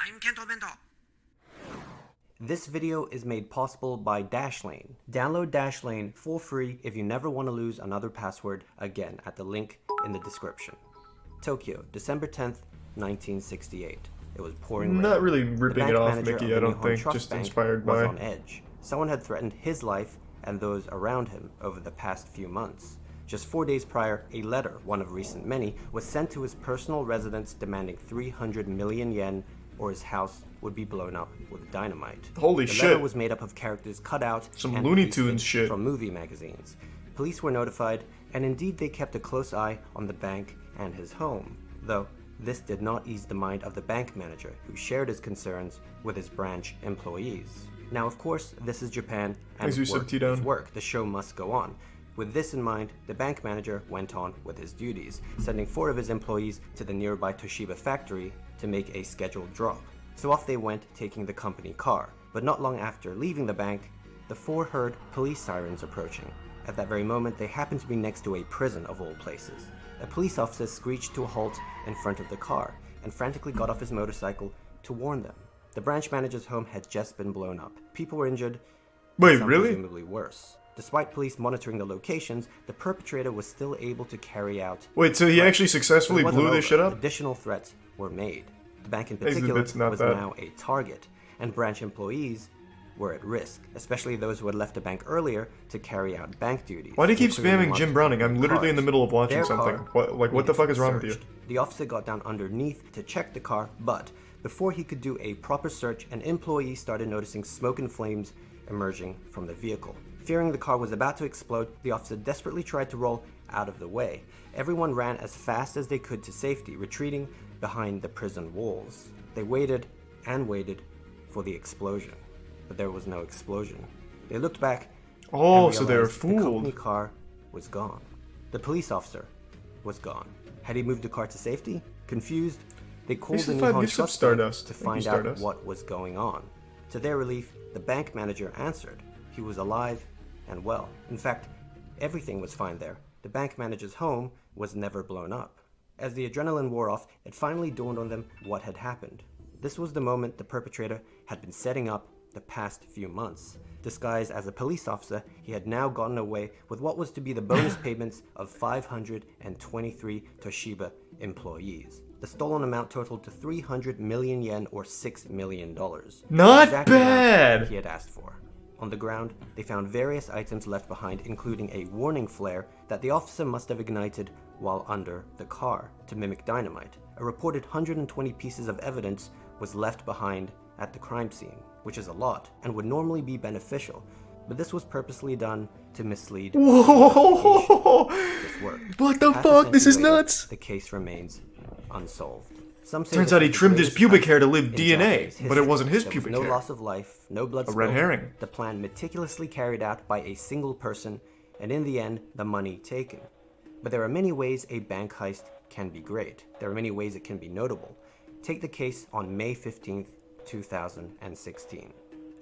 I'm Kento Bento. This video is made possible by Dashlane. Download Dashlane for free if you never want to lose another password again at the link in the description. Tokyo, December 10th, 1968. It was pouring rain. Not really The ripping bank it off, manager Mickey, of I the don't Nihon think. Trust Just Bank inspired was by. on edge. Someone had threatened his life and those around him over the past few months. Just 4 days prior, a letter, one of recent many, was sent to his personal residence demanding 300 million yen or his house would be blown up with dynamite. Holy the shit. letter was made up of characters cut out Some and Looney pasted Tunes shit. from movie magazines. Police were notified, and indeed they kept a close eye on the bank and his home, though this did not ease the mind of the bank manager, who shared his concerns with his branch employees. Now, of course, this is Japan, and As you work said, T-Down. is work. The show must go on. With this in mind, the bank manager went on with his duties, sending 4 of his employees to the nearby Toshiba factory to make a scheduled drop. So off they went, taking the company car. But not long after leaving the bank, the 4 heard police sirens approaching. At that very moment, they happened to be next to a prison of all places. A police officer screeched to a halt in front of the car and frantically got off his motorcycle to warn them. The branch manager's home had just been blown up. People were injured, Wait, some really? presumably worse. Despite police monitoring the locations, the perpetrator was still able to carry out. Wait, so he threats. actually successfully It wasn't blew this over. shit up? Additional threats were made. The bank in Hey, particular it's not was that. now a target, and branch employees were at risk, especially those who had left the bank earlier to carry out bank duties. Why do you keep including spamming Jim Browning? I'm literally in the cars. middle of watching Their something. car What the fuck is wrong with you? searched. The officer got down underneath to check the car, but before he could do a proper search, an employee started noticing smoke and flames emerging from the vehicle. Fearing the car was about to explode, the officer desperately tried to roll out of the way. Everyone ran as fast as they could to safety, retreating behind the prison walls. They waited and waited for the explosion, but there was no explosion. They looked back. Oh, and so they were realized The company fooled. car was gone. The police officer was gone. Had he moved the car to safety? Confused, they called Here's the the 5 Nihon gifts of Trust Bank Stardust. to Thank you, find out Stardust. what was going on. To their relief, the bank manager answered. He was alive and well. In fact, everything was fine there. The bank manager's home was never blown up. As the adrenaline wore off, it finally dawned on them what had happened. This was the moment the perpetrator had been setting up the past few months. Disguised as a police officer, he had now gotten away with what was to be the bonus payments of 523 Toshiba employees. The stolen amount totaled to 300 million yen or $6 million. Not Exactly the amount bad! he had asked for. On the ground, they found various items left behind, including a warning flare that the officer must have ignited while under the car to mimic dynamite. A reported 120 pieces of evidence was left behind at the crime scene, which is a lot and would normally be beneficial, but this was purposely done to mislead. Whoa! This worked. What the Half a fuck? This is century later, nuts! The case remains unsolved. Some say Turns this out he was the trimmed his greatest pubic heist hair to live in DNA, Japanese but it history. wasn't his There was pubic no hair. loss of life, no blood A red spilled. herring. The plan meticulously carried out by a single person, and in the end, the money taken. But there are many ways a bank heist can be great. There are many ways it can be notable. Take the case on May 15th, 2016.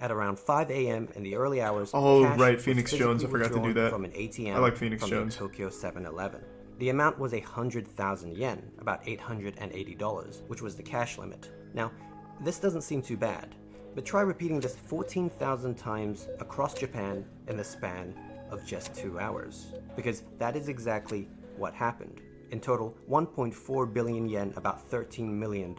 At around 5 a.m. in the early hours, Oh, cash right, was Phoenix Jones, I physically forgot to do withdrawn that. from an ATM I like Phoenix from Jones. a Tokyo 7-Eleven. The amount was 100,000 yen, about $880, which was the cash limit. Now, this doesn't seem too bad, but try repeating this 14,000 times across Japan in the span of just 2 hours, because that is exactly what happened. In total, 1.4 billion yen, about $13 million,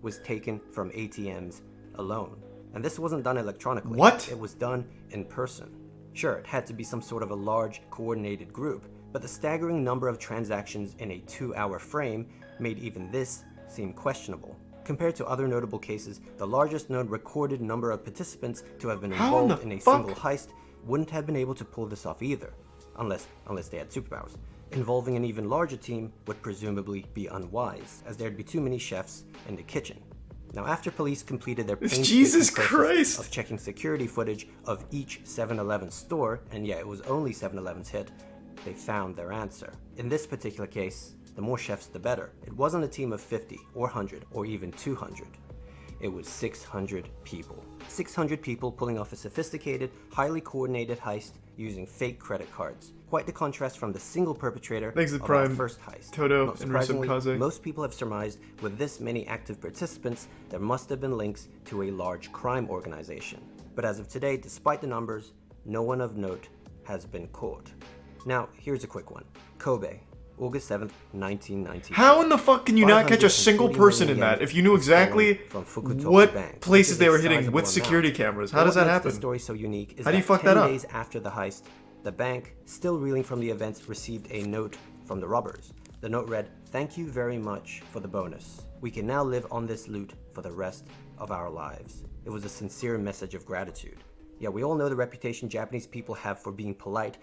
was taken from ATMs alone. And this wasn't done electronically. What? It was done in person. Sure, it had to be some sort of a large, coordinated group, but the staggering number of transactions in a 2-hour frame made even this seem questionable. Compared to other notable cases, the largest known recorded number of participants to have been How in involved the in a fuck? single heist wouldn't have been able to pull this off either, unless they had superpowers. Involving an even larger team would presumably be unwise, as there'd be too many chefs in the kitchen. Now, after police completed their painstaking Jesus process Christ! of checking security footage of each 7-Eleven store, and yeah, it was only 7-Eleven's hit, they found their answer. In this particular case, the more chefs the better. It wasn't a team of 50 or 100 or even 200. it was 600 people. 600 people pulling off a sophisticated, highly coordinated heist using fake credit cards. Quite the contrast from the single perpetrator Thanks to of our Prime, first heist. Toto, Not and Rusub surprisingly, Kaze. most people have surmised with this many active participants, there must have been links to a large crime organization. But as of today, despite the numbers, no one of note has been caught. Now, here's a quick one. Kobe, August 7th, 1992. How in the fuck can you not catch a single 540 person in million that yen if you knew was stolen exactly from Fukutoki what Bank, places which they is a were hitting sizable with amount. security cameras? How What does that makes happen? this story so unique is How do you that fuck 10 that up? days after the heist, the bank, still reeling from the events, received a note from the robbers. The note read, "Thank you very much for the bonus. We can now live on this loot for the rest of our lives." It was a sincere message of gratitude. Yeah, we all know the reputation Japanese people have for being polite,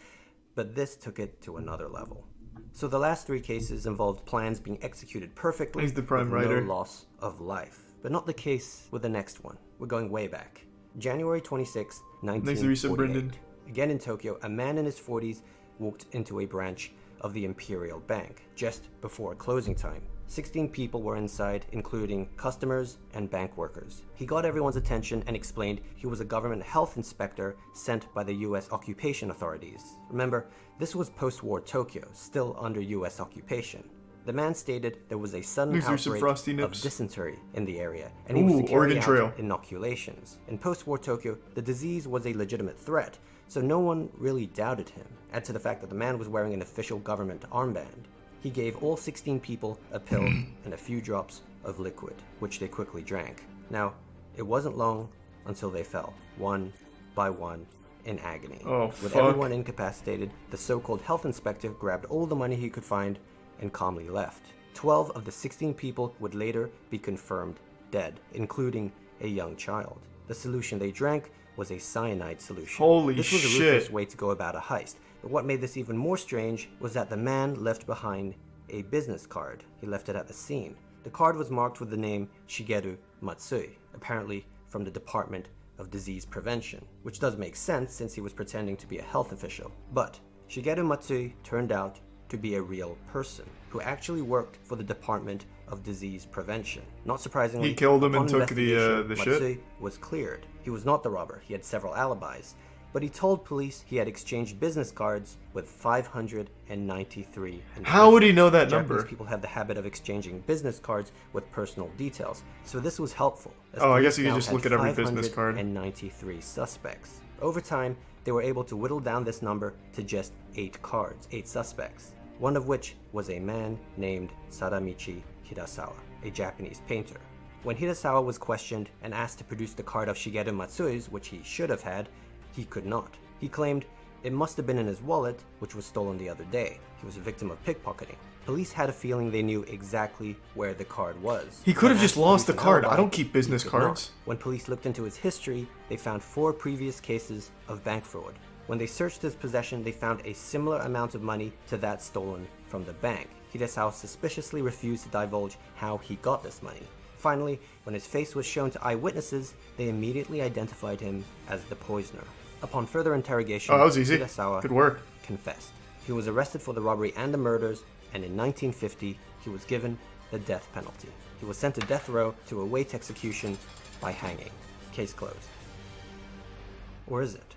but this took it to another level. So the last three cases involved plans being executed perfectly He's the prime with writer. no loss of life. But not the case with the next one. We're going way back. January 26, Thanks to Resub 1948. Brendan. Again in Tokyo, a man in his 40s walked into a branch of the Imperial Bank just before closing time. 16 people were inside, including customers and bank workers. He got everyone's attention and explained he was a government health inspector sent by the US occupation authorities. Remember, this was post-war Tokyo, still under US occupation. The man stated there was a sudden These are some outbreak frosty of nips. dysentery in the area, and he was to Ooh, carry Oregon out Trail. inoculations. In post-war Tokyo, the disease was a legitimate threat, so no one really doubted him. Add to the fact that the man was wearing an official government armband. He gave all 16 people a pill and a few drops of liquid, which they quickly drank. Now, it wasn't long until they fell, one by one, in agony. Oh, With fuck. everyone incapacitated, the so-called health inspector grabbed all the money he could find and calmly left. 12 of the 16 people would later be confirmed dead, including a young child. The solution they drank was a cyanide solution. Holy this was a shit. ruthless way to go about a heist. But what made this even more strange was that the man left behind a business card. He left it at the scene. The card was marked with the name Shigeru Matsui, apparently from the Department of Disease Prevention, which does make sense since he was pretending to be a health official. But Shigeru Matsui turned out to be a real person who actually worked for the Department of Disease Prevention. Not surprisingly, He killed him and upon took the investigation, shit? Matsui was cleared. He was not the robber. He had several alibis. But he told police he had exchanged business cards with 593 individuals. How would he know that Japanese number? people have the habit of exchanging business cards with personal details, so this was helpful. as Oh, I police guess you could now just had look at every business card. 593 suspects. Over time, they were able to whittle down this number to just 8 cards, 8 suspects, one of which was a man named Sadamichi Hirasawa, a Japanese painter. When Hirasawa was questioned and asked to produce the card of Shigeru Matsui's, which he should have had, he could not. He claimed it must have been in his wallet, which was stolen the other day. He was a victim of pickpocketing. Police had a feeling they knew exactly where the card was. He could have When just asked to lost the produce an card. alibi, I don't keep business he could not. cards. When police looked into his history, they found 4 previous cases of bank fraud. When they searched his possession, they found a similar amount of money to that stolen from the bank. Hirasawa suspiciously refused to divulge how he got this money. Finally, when his face was shown to eyewitnesses, they immediately identified him as the poisoner. Upon further interrogation, Oh, that was easy. Hirasawa Good work. confessed. He was arrested for the robbery and the murders, and in 1950, he was given the death penalty. He was sent to death row to await execution by hanging. Case closed. Or is it?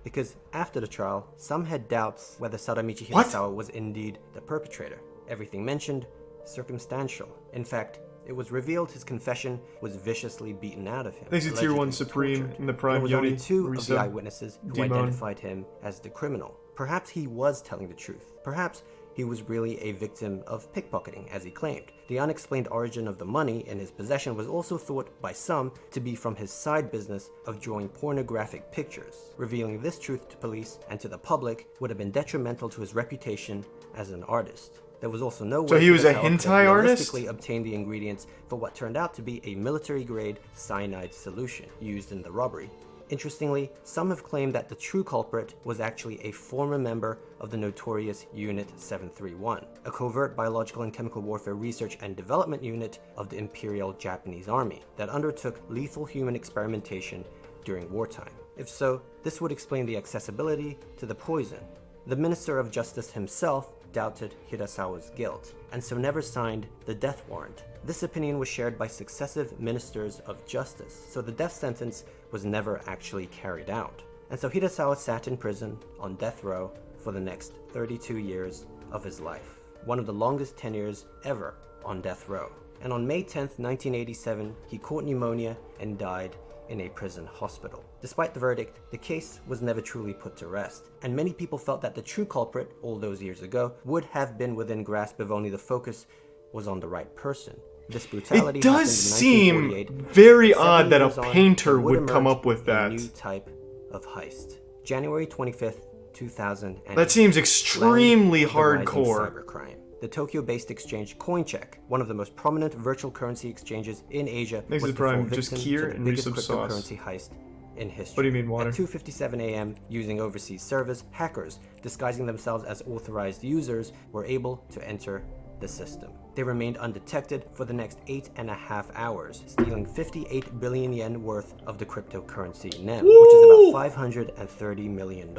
Because after the trial, some had doubts whether Sadamichi What? Hirasawa was indeed the perpetrator. Everything mentioned, circumstantial. In fact, it was revealed his confession was viciously beaten out of him. Thanks to Tier 1 allegedly Supreme tortured. and the Prime There was only Yodi 2 of the resub. eyewitnesses who Demon. identified him as the criminal. Perhaps he was telling the truth. Perhaps he was really a victim of pickpocketing, as he claimed. The unexplained origin of the money in his possession was also thought by some to be from his side business of drawing pornographic pictures. Revealing this truth to police and to the public would have been detrimental to his reputation as an artist. There was also no way So he was a Hirasawa could have hentai artist? realistically obtain the ingredients for what turned out to be a military-grade cyanide solution used in the robbery. Interestingly, some have claimed that the true culprit was actually a former member of the notorious Unit 731, a covert biological and chemical warfare research and development unit of the Imperial Japanese Army that undertook lethal human experimentation during wartime. If so, this would explain the accessibility to the poison. The Minister of Justice himself doubted Hirasawa's guilt, and so never signed the death warrant. This opinion was shared by successive ministers of justice, so the death sentence was never actually carried out. And so Hirasawa sat in prison on death row for the next 32 years of his life, one of the longest tenures ever on death row. And on May 10th, 1987, he caught pneumonia and died in a prison hospital. Despite the verdict, the case was never truly put to rest, and many people felt that the true culprit, all those years ago, would have been within grasp if only the focus was on the right person. This brutality It does happened in seem 1948. very 7 odd that a years on, painter there would come emerge up with a that. new type of heist. January 25th, 2008. That seems extremely Land of the rising hardcore. cybercrime. The Tokyo-based exchange CoinCheck, one of the most prominent virtual currency exchanges in Asia, Next was is the fall prime, just victim Kir to the and biggest Reese's sauce. cryptocurrency heist in history. What do you mean, water? At 2:57 a.m., using overseas servers, hackers, disguising themselves as authorized users, were able to enter the system. They remained undetected for the next 8.5 hours, stealing 58 billion yen worth of the cryptocurrency NEM, which is about $530 million.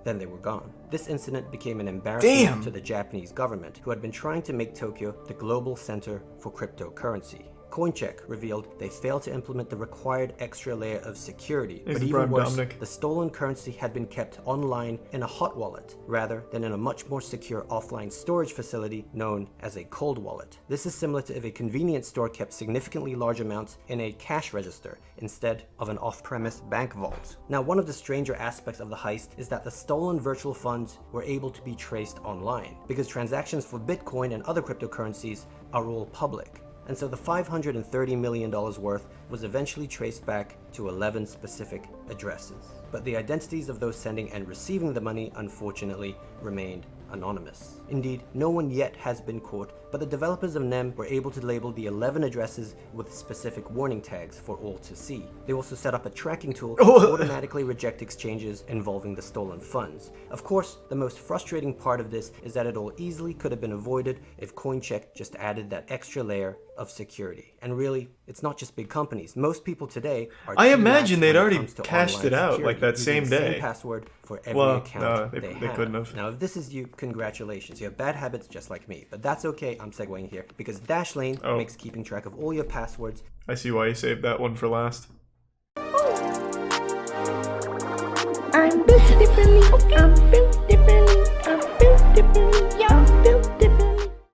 Then they were gone. This incident became an embarrassment to the Japanese government, who had been trying to make Tokyo the global center for cryptocurrency. CoinCheck revealed they failed to implement the required extra layer of security, but even worse, the stolen currency had been kept online in a hot wallet, rather than in a much more secure offline storage facility known as a cold wallet. This is similar to if a convenience store kept significantly large amounts in a cash register instead of an off-premise bank vault. Now, one of the stranger aspects of the heist is that the stolen virtual funds were able to be traced online, because transactions for Bitcoin and other cryptocurrencies are all public. And so the $530 million worth was eventually traced back to 11 specific addresses. But the identities of those sending and receiving the money, unfortunately, remained anonymous. Indeed, no one yet has been caught, but the developers of NEM were able to label the 11 addresses with specific warning tags for all to see. They also set up a tracking tool to automatically reject exchanges involving the stolen funds. Of course, the most frustrating part of this is that it all easily could have been avoided if CoinCheck just added that extra layer of security. And really, it's not just big companies. Most people today are I imagine T-Max they'd when it already comes to cashed online it out security, like that using same the day. Same password for every account they have. couldn't have. Now, if this is you, congratulations. You have bad habits just like me, but that's okay. I'm segueing here because Dashlane makes keeping track of all your passwords. I see why you saved that one for last. I'm built differently. I'm built